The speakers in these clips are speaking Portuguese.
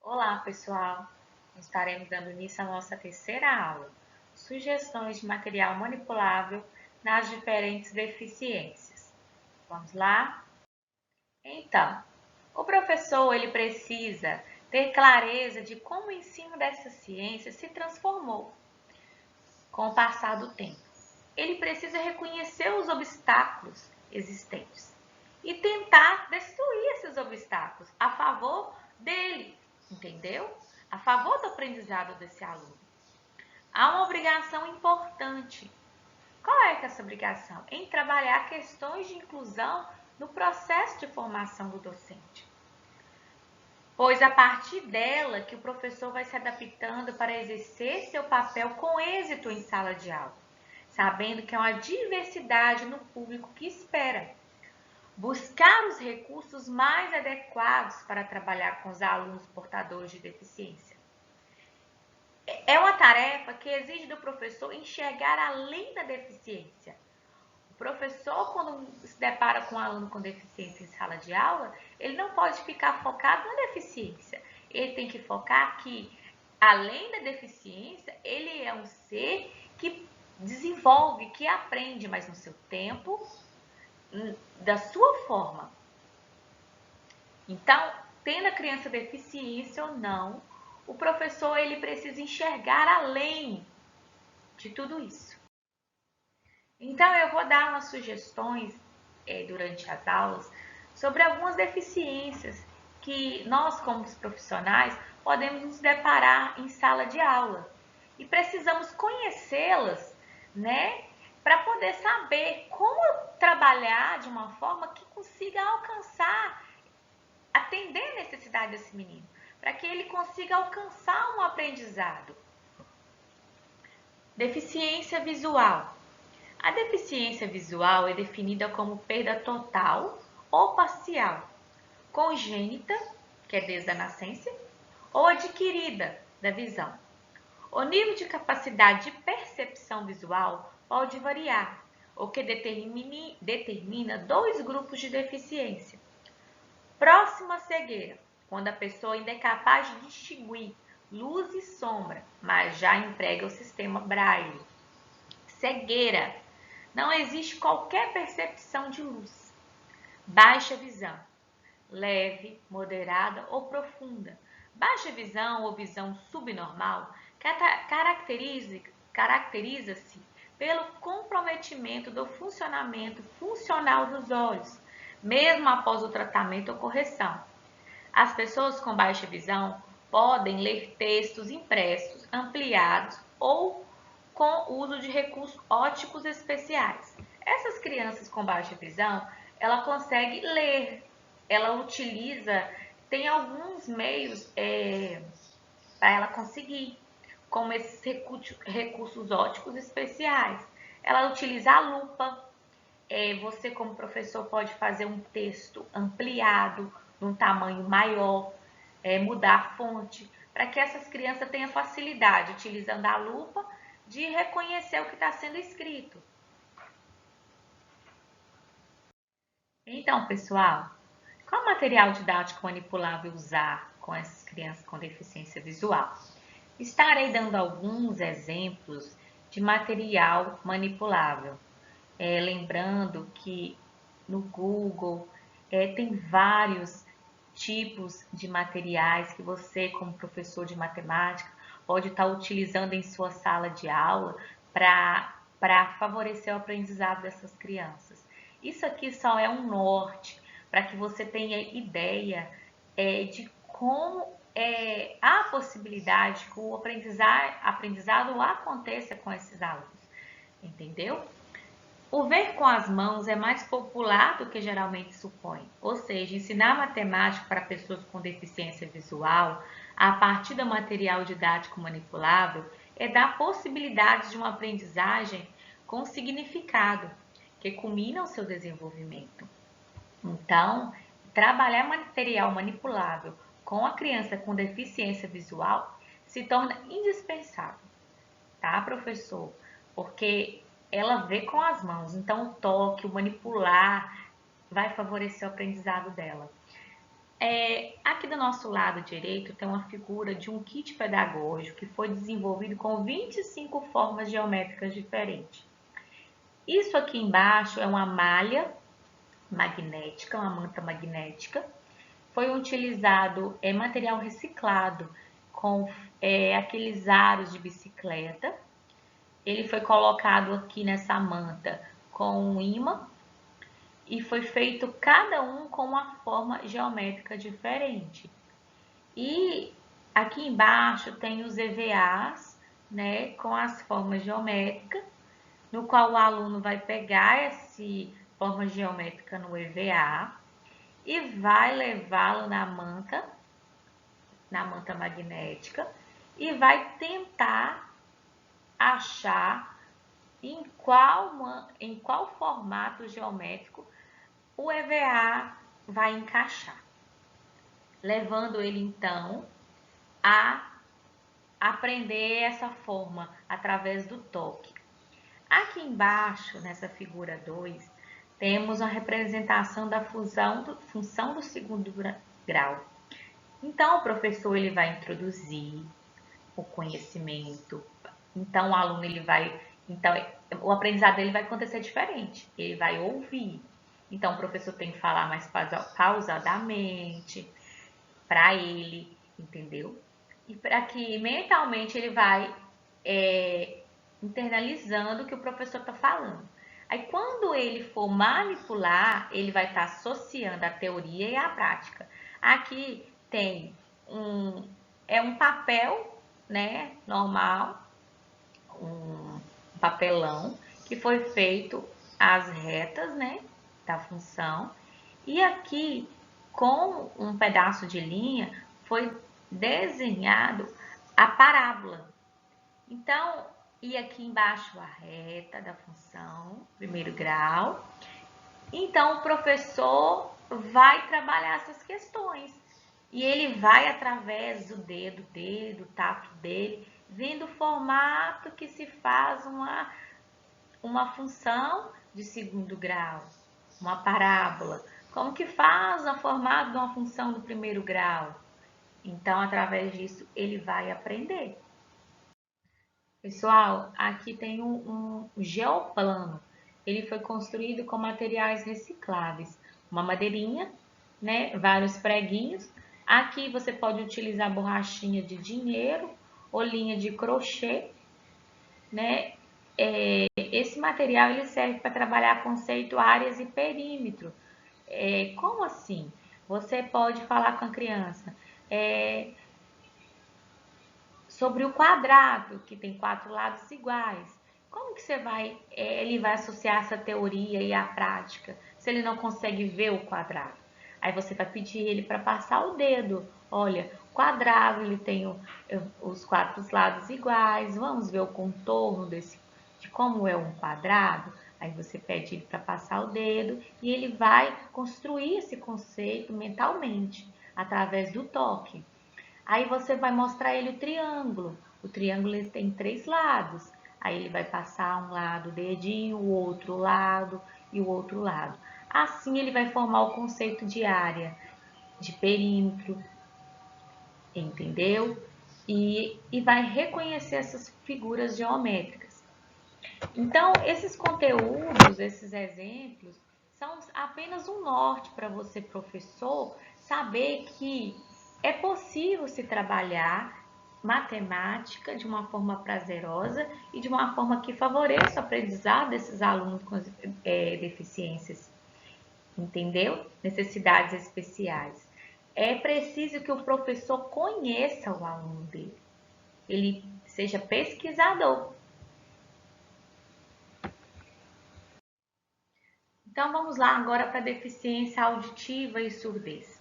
Olá, pessoal! Estaremos dando início à nossa terceira aula, sugestões de material manipulável nas diferentes deficiências. Vamos lá? Então, o professor ele precisa ter clareza de como o ensino dessa ciência se transformou com o passar do tempo. Ele precisa reconhecer os obstáculos existentes e tentar destruir esses obstáculos a favor dele, entendeu? A favor do aprendizado desse aluno. Há uma obrigação importante. Qual é essa obrigação? Em trabalhar questões de inclusão no processo de formação do docente. Pois a partir dela que o professor vai se adaptando para exercer seu papel com êxito em sala de aula, sabendo que é uma diversidade no público que espera. Buscar os recursos mais adequados para trabalhar com os alunos portadores de deficiência. É uma tarefa que exige do professor enxergar além da deficiência. O professor, quando se depara com um aluno com deficiência em sala de aula, ele não pode ficar focado na deficiência. Ele tem que focar que, além da deficiência, ele é um ser que desenvolve, que aprende, mas no seu tempo, da sua forma. Então, tendo a criança deficiência ou não, o professor ele precisa enxergar além de tudo isso. Então, eu vou dar umas sugestões durante as aulas sobre algumas deficiências que nós, como profissionais, podemos nos deparar em sala de aula. E precisamos conhecê-las, né? Para poder saber como trabalhar de uma forma que consiga alcançar, atender a necessidade desse menino, para que ele consiga alcançar um aprendizado. Deficiência visual. A deficiência visual é definida como perda total ou parcial, congênita, que é desde a nascença, ou adquirida da visão. O nível de capacidade de percepção visual pode variar, o que determina dois grupos de deficiência. Próxima cegueira, quando a pessoa ainda é capaz de distinguir luz e sombra, mas já emprega o sistema Braille. Cegueira, não existe qualquer percepção de luz. Baixa visão, leve, moderada ou profunda. Baixa visão ou visão subnormal caracteriza-se pelo comprometimento do funcionamento funcional dos olhos, mesmo após o tratamento ou correção. As pessoas com baixa visão podem ler textos impressos, ampliados ou com uso de recursos ópticos especiais. Essas crianças com baixa visão, ela consegue ler, ela utiliza, tem alguns meios para ela conseguir, como esses recursos ópticos especiais. Ela utiliza a lupa. Você, como professor, pode fazer um texto ampliado, num tamanho maior, mudar a fonte, para que essas crianças tenham facilidade, utilizando a lupa, de reconhecer o que está sendo escrito. Então, pessoal, qual material didático manipulável usar com essas crianças com deficiência visual? Estarei dando alguns exemplos de material manipulável. Lembrando que no Google tem vários tipos de materiais que você, como professor de matemática, pode estar utilizando em sua sala de aula para favorecer o aprendizado dessas crianças. Isso aqui só é um norte para que você tenha ideia de como há a possibilidade que o aprendizado aconteça com esses alunos, entendeu? O ver com as mãos é mais popular do que geralmente supõe, ou seja, ensinar matemática para pessoas com deficiência visual a partir do material didático manipulável é dar possibilidades de uma aprendizagem com significado, que culmina o seu desenvolvimento. Então, trabalhar material manipulável com a criança com deficiência visual se torna indispensável, tá, professor? Porque ela vê com as mãos, então o toque, o manipular vai favorecer o aprendizado dela. Aqui do nosso lado direito tem uma figura de um kit pedagógico que foi desenvolvido com 25 formas geométricas diferentes. Isso aqui embaixo é uma malha magnética, uma manta magnética. Foi utilizado material reciclado com aqueles aros de bicicleta. Ele foi colocado aqui nessa manta com um ímã e foi feito cada um com uma forma geométrica diferente. E aqui embaixo tem os EVAs, né, com as formas geométricas, no qual o aluno vai pegar essa forma geométrica no EVA e vai levá-lo na manta magnética e vai tentar achar em qual formato geométrico o EVA vai encaixar, levando ele então a aprender essa forma através do toque. Aqui embaixo, nessa figura 2, temos a representação da função do segundo grau. Então, o professor ele vai introduzir o conhecimento. Então, o aluno o aprendizado dele vai acontecer diferente. Ele vai ouvir. Então, o professor tem que falar mais pausadamente para ele, entendeu? E para que mentalmente ele vai internalizando o que o professor está falando. Aí, quando ele for manipular, ele vai estar associando a teoria e a prática. Aqui tem um papel, né, normal, um papelão que foi feito as retas, né, da função. E aqui, com um pedaço de linha, foi desenhado a parábola. Então, e aqui embaixo a reta da função, primeiro grau. Então, o professor vai trabalhar essas questões. E ele vai, através do dedo dele, do tato dele, vendo o formato que se faz uma função de segundo grau, uma parábola. Como que faz o formato de uma função do primeiro grau? Então, através disso, ele vai aprender. Pessoal, aqui tem um geoplano. Ele foi construído com materiais recicláveis. Uma madeirinha, né? Vários preguinhos. Aqui você pode utilizar borrachinha de dinheiro ou linha de crochê, né? Esse material ele serve para trabalhar conceito, áreas e perímetro. Como assim? Você pode falar com a criança sobre o quadrado, que tem 4 lados iguais. Como que ele vai associar essa teoria e a prática, se ele não consegue ver o quadrado? Aí você vai pedir ele para passar o dedo. Olha, o quadrado ele tem os 4 lados iguais. Vamos ver o contorno de como é um quadrado? Aí você pede ele para passar o dedo e ele vai construir esse conceito mentalmente, através do toque. Aí você vai mostrar ele o triângulo. O triângulo ele tem 3 lados. Aí ele vai passar um lado o dedinho, o outro lado e o outro lado. Assim ele vai formar o conceito de área, de perímetro, entendeu? E vai reconhecer essas figuras geométricas. Então, esses conteúdos, esses exemplos, são apenas um norte para você, professor, saber que é possível se trabalhar matemática de uma forma prazerosa e de uma forma que favoreça o aprendizado desses alunos com deficiências, entendeu? Necessidades especiais. É preciso que o professor conheça o aluno dele, ele seja pesquisador. Então, vamos lá agora para a deficiência auditiva e surdez.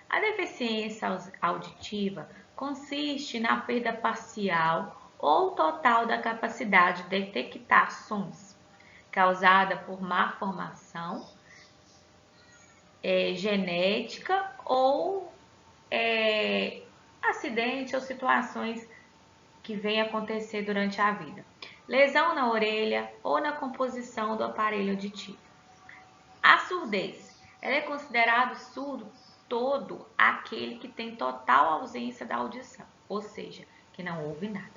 A deficiência auditiva consiste na perda parcial ou total da capacidade de detectar sons, causada por má formação genética ou acidente ou situações que vêm acontecer durante a vida. Lesão na orelha ou na composição do aparelho auditivo. A surdez, ela é considerado surdo todo aquele que tem total ausência da audição, ou seja, que não ouve nada.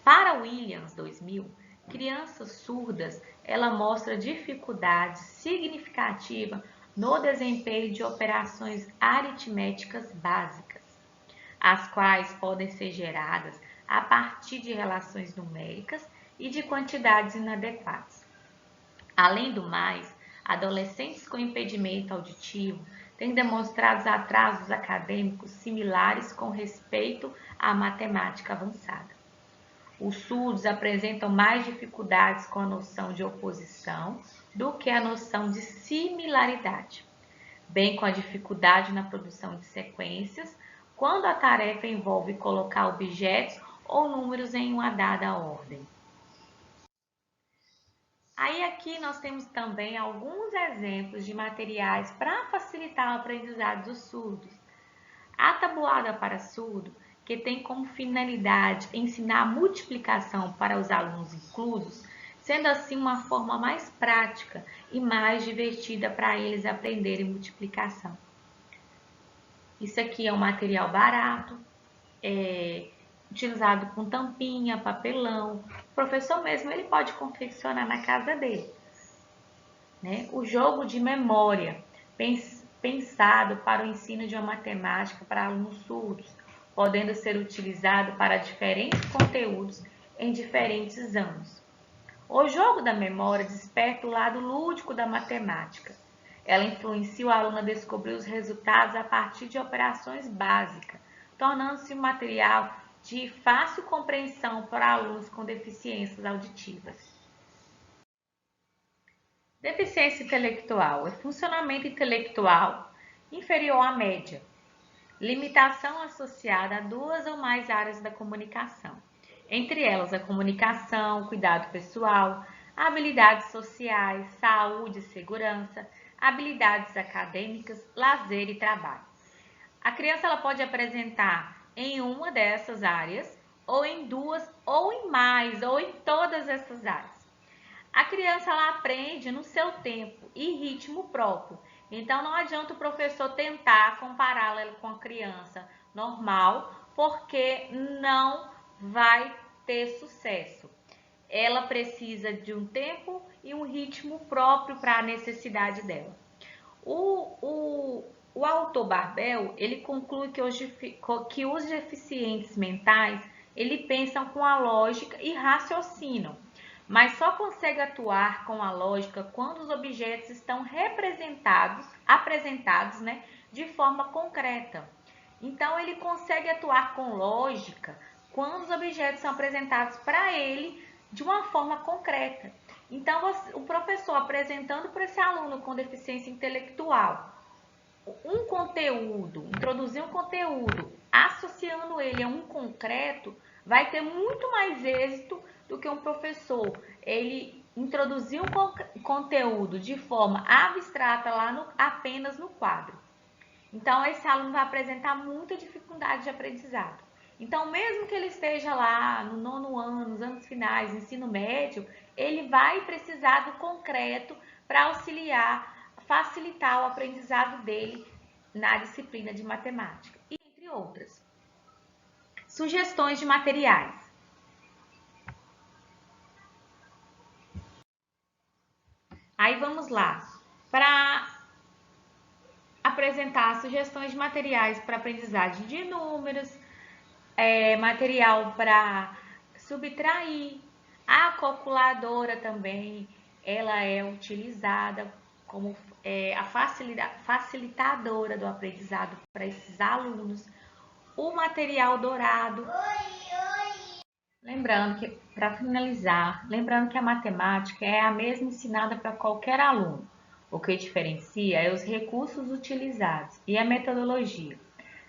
Para Williams, 2000, crianças surdas, ela mostra dificuldade significativa no desempenho de operações aritméticas básicas, as quais podem ser geradas a partir de relações numéricas e de quantidades inadequadas. Além do mais, adolescentes com impedimento auditivo têm demonstrado atrasos acadêmicos similares com respeito à matemática avançada. Os surdos apresentam mais dificuldades com a noção de oposição do que a noção de similaridade, bem com a dificuldade na produção de sequências, quando a tarefa envolve colocar objetos ou números em uma dada ordem. Aí aqui nós temos também alguns exemplos de materiais para facilitar o aprendizado dos surdos. A tabuada para surdo, que tem como finalidade ensinar a multiplicação para os alunos inclusos, sendo assim uma forma mais prática e mais divertida para eles aprenderem multiplicação. Isso aqui é um material barato, utilizado com tampinha, papelão. O professor mesmo ele pode confeccionar na casa dele. Né? O jogo de memória, pensado para o ensino de uma matemática para alunos surdos, podendo ser utilizado para diferentes conteúdos em diferentes anos. O jogo da memória desperta o lado lúdico da matemática. Ela influencia o aluno a descobrir os resultados a partir de operações básicas, tornando-se um material de fácil compreensão para alunos com deficiências auditivas. Deficiência intelectual é funcionamento intelectual inferior à média. Limitação associada a duas ou mais áreas da comunicação, entre elas a comunicação, cuidado pessoal, habilidades sociais, saúde e segurança, habilidades acadêmicas, lazer e trabalho. A criança ela pode apresentar em uma dessas áreas, ou em duas, ou em mais, ou em todas essas áreas. A criança ela aprende no seu tempo e ritmo próprio. Então, não adianta o professor tentar compará-la com a criança normal, porque não vai ter sucesso. Ela precisa de um tempo e um ritmo próprio para a necessidade dela. O autor Barbel, ele conclui que os deficientes mentais, ele pensam com a lógica e raciocinam, mas só consegue atuar com a lógica quando os objetos estão apresentados, né, de forma concreta. Então, ele consegue atuar com lógica quando os objetos são apresentados para ele de uma forma concreta. Então, o professor apresentando para esse aluno com deficiência intelectual um conteúdo, introduzir um conteúdo, associando ele a um concreto, vai ter muito mais êxito do que um professor ele introduzir um conteúdo de forma abstrata apenas no quadro. Então, esse aluno vai apresentar muita dificuldade de aprendizado. Então, mesmo que ele esteja lá no nono ano, nos anos finais, ensino médio, ele vai precisar do concreto para auxiliar, facilitar o aprendizado dele na disciplina de matemática, e entre outras. Sugestões de materiais. Aí vamos lá. Para apresentar sugestões de materiais para aprendizagem de números, material para subtrair, a calculadora também, ela é utilizada como a facilitadora do aprendizado para esses alunos. O material dourado. Lembrando que, para finalizar, lembrando que a matemática é a mesma ensinada para qualquer aluno. O que diferencia é os recursos utilizados e a metodologia,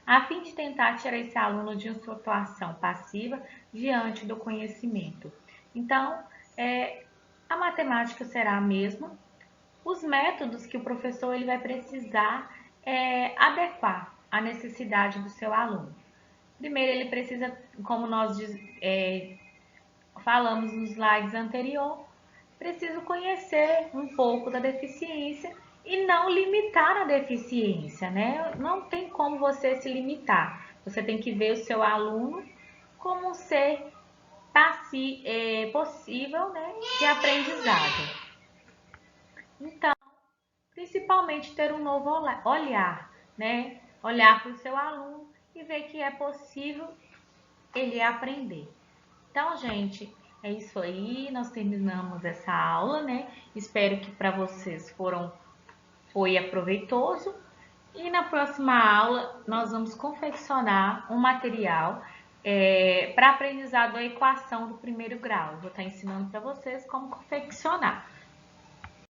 a fim de tentar tirar esse aluno de uma situação passiva diante do conhecimento. Então, a matemática será a mesma. Os métodos que o professor ele vai precisar adequar à necessidade do seu aluno. Primeiro, ele precisa, como nós falamos nos slides anterior, precisa conhecer um pouco da deficiência e não limitar a deficiência, né? Não tem como você se limitar. Você tem que ver o seu aluno como um ser possível, né, de aprendizado. Então, principalmente ter um novo olhar, né? Olhar para o seu aluno e ver que é possível ele aprender. Então, gente, é isso aí. Nós terminamos essa aula, né? Espero que para vocês foi aproveitoso. E na próxima aula nós vamos confeccionar um material para aprendizado da equação do primeiro grau. Vou estar ensinando para vocês como confeccionar.